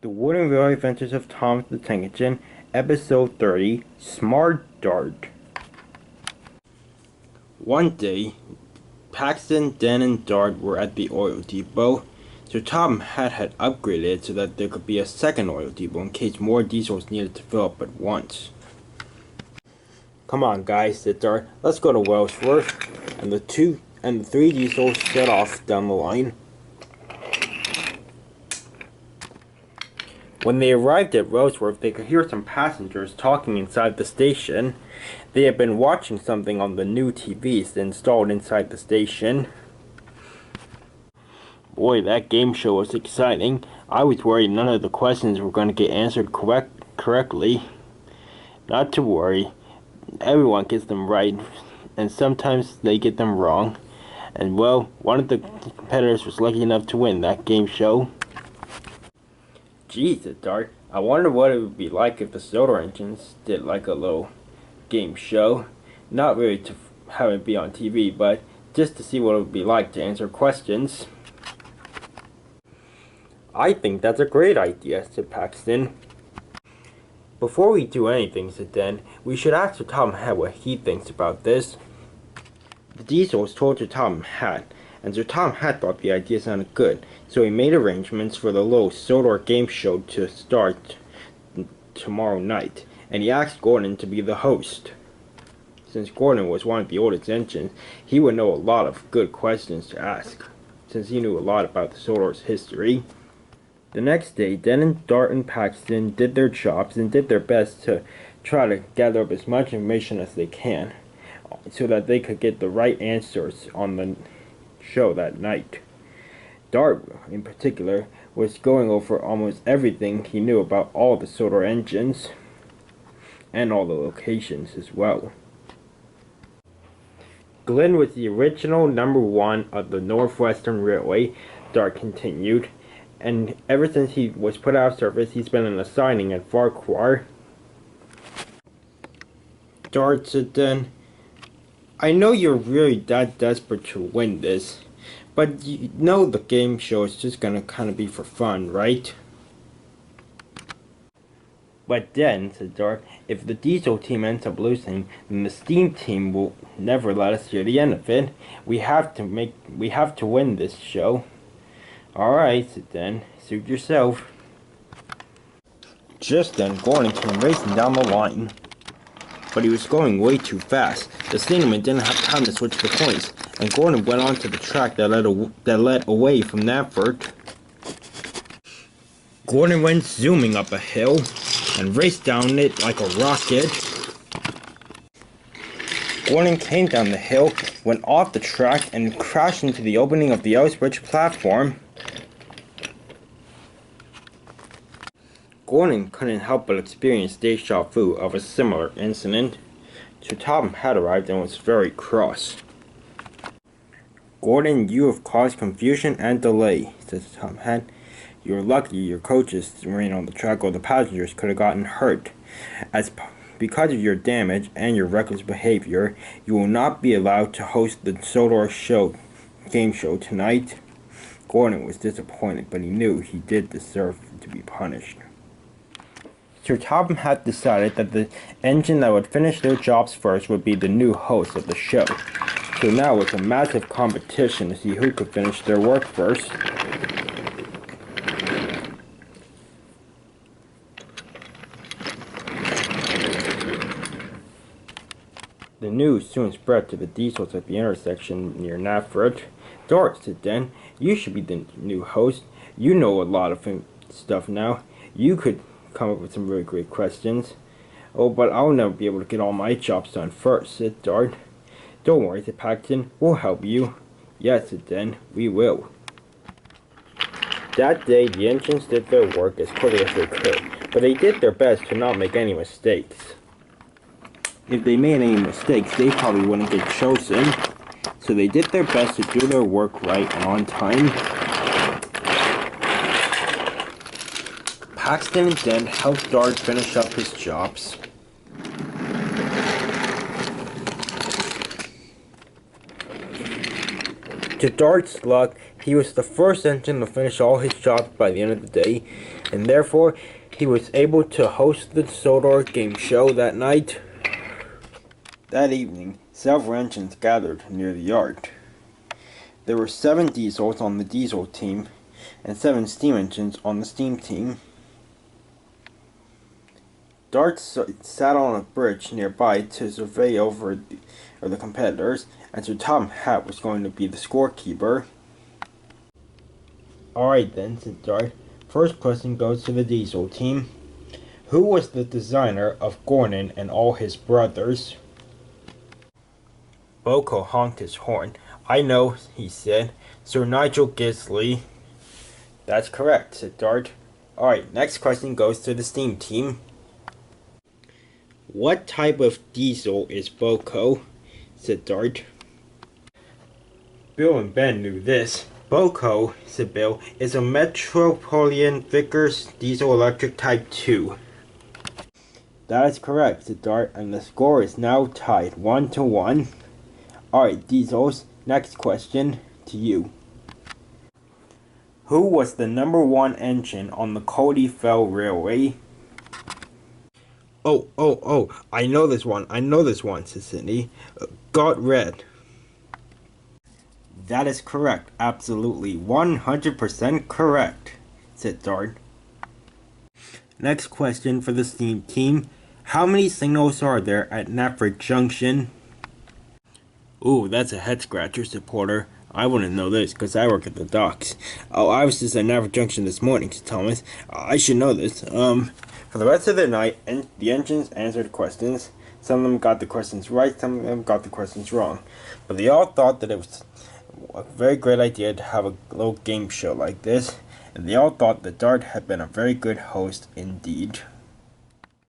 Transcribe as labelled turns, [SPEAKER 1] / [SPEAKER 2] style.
[SPEAKER 1] The Wood and Real Adventures of Thomas the Tank Engine, Episode 30, Smart Dart. One day, Paxton, Dan, and Dart were at the oil depot. So Tom had upgraded it so that there could be a second oil depot in case more diesels needed to fill up at once. "Come on, guys," said Dart. "Let's go to Wellsworth." And the three diesels set off down the line. When they arrived at Wellsworth, they could hear some passengers talking inside the station. They had been watching something on the new TVs installed inside the station. Boy, that game show was exciting. I was worried none of the questions were going to get answered correctly. Not to worry. Everyone gets them right, and sometimes they get them wrong. And well, one of the competitors was lucky enough to win that game show. "Geez," said Dart, "I wonder what it would be like if the solar engines did like a little game show. Not really to have it be on TV, but just to see what it would be like to answer questions." "I think that's a great idea," said Paxton. "Before we do anything," said Dan, "we should ask Sir Tom Hat what he thinks about this." The diesels told Sir Tom Hat, and Sir Tom Hat thought the idea sounded good, so he made arrangements for the little solar game show to start tomorrow night, and he asked Gordon to be the host. Since Gordon was one of the oldest engines, he would know a lot of good questions to ask, since he knew a lot about the solar's history. The next day, Dan, Dart, and Paxton did their jobs and did their best to try to gather up as much information as they can, so that they could get the right answers on the show that night. Dart, in particular, was going over almost everything he knew about all the solar engines, and all the locations as well. "Glenn was the original #1 of the Northwestern Railway," Dart continued, "and ever since he was put out of service, he's been in a signing at Farquhar." Dart said then, "I know you're really that desperate to win this, but you know the game show is just gonna kinda be for fun, right?" "But then," said Dart, "if the diesel team ends up losing, then the steam team will never let us hear the end of it. We have to win this show." "Alright," said Dan, "suit yourself." Just then, Gordon came racing down the line. But he was going way too fast. The steamman didn't have time to switch the points, and Gordon went onto the track that led away from Knapford. Gordon went zooming up a hill and raced down it like a rocket. Gordon came down the hill, went off the track, and crashed into the opening of the Ellsbridge platform. Gordon couldn't help but experience deja vu of a similar incident. Sir Tom had arrived and was very cross. "Gordon, you have caused confusion and delay," said Sir Tom Hat. "You're lucky your coaches ran on the track, or the passengers could have gotten hurt. Because of your damage and your reckless behavior, you will not be allowed to host the solar game show tonight." Gordon was disappointed, but he knew he did deserve to be punished. Sir Tom had decided that the engine that would finish their jobs first would be the new host of the show. So now it was a massive competition to see who could finish their work first. The news soon spread to the diesels at the intersection near Knapford. "Dart," said Dan, "you should be the new host. You know a lot of stuff now. You could come up with some really great questions." "Oh, but I'll never be able to get all my jobs done first," said Dart. "Don't worry," said Paxton. "We'll help you." "Yes," said Dan, "we will." That day, the engines did their work as quickly as they could, but they did their best to not make any mistakes. If they made any mistakes, they probably wouldn't get chosen, so they did their best to do their work right and on time. Paxton and Dan helped Dart finish up his jobs. To Dart's luck, he was the first engine to finish all his jobs by the end of the day. and therefore he was able to host the Sodor game show that night. That evening, several engines gathered near the yard. There were 7 diesels on the diesel team and 7 steam engines on the steam team. Dart sat on a bridge nearby to survey over the competitors, and so Tom Hat was going to be the scorekeeper. Alright then, said Dart. First question goes to the diesel team. Who was the designer of Gordon and all his brothers? Boko honked his horn. I know, he said. Sir Nigel Gisli. That's correct, said Dart. Alright, next question goes to the steam team. What type of diesel is Boko? Said Dart. Bill and Ben knew this. Boko, said Bill, is a Metropolitan Vickers Diesel Electric Type 2. That is correct, said Dart, and the score is now tied 1-1. Alright, Diesels, next question to you. Who was the number 1 engine on the Cody Fell Railway? Oh, I know this one, said Sydney. Got Red. That is correct, absolutely, 100% correct, said Dart. Next question for the steam team. How many signals are there at Knapford Junction? Ooh, that's a head-scratcher, said Porter. I wouldn't know this, because I work at the docks. Oh, I was just at Knapford Junction this morning, said Thomas. I should know this. For the rest of the night, the engines answered questions. Some of them got the questions right, some of them got the questions wrong. But they all thought that it was a very great idea to have a little game show like this, and they all thought that Dart had been a very good host indeed.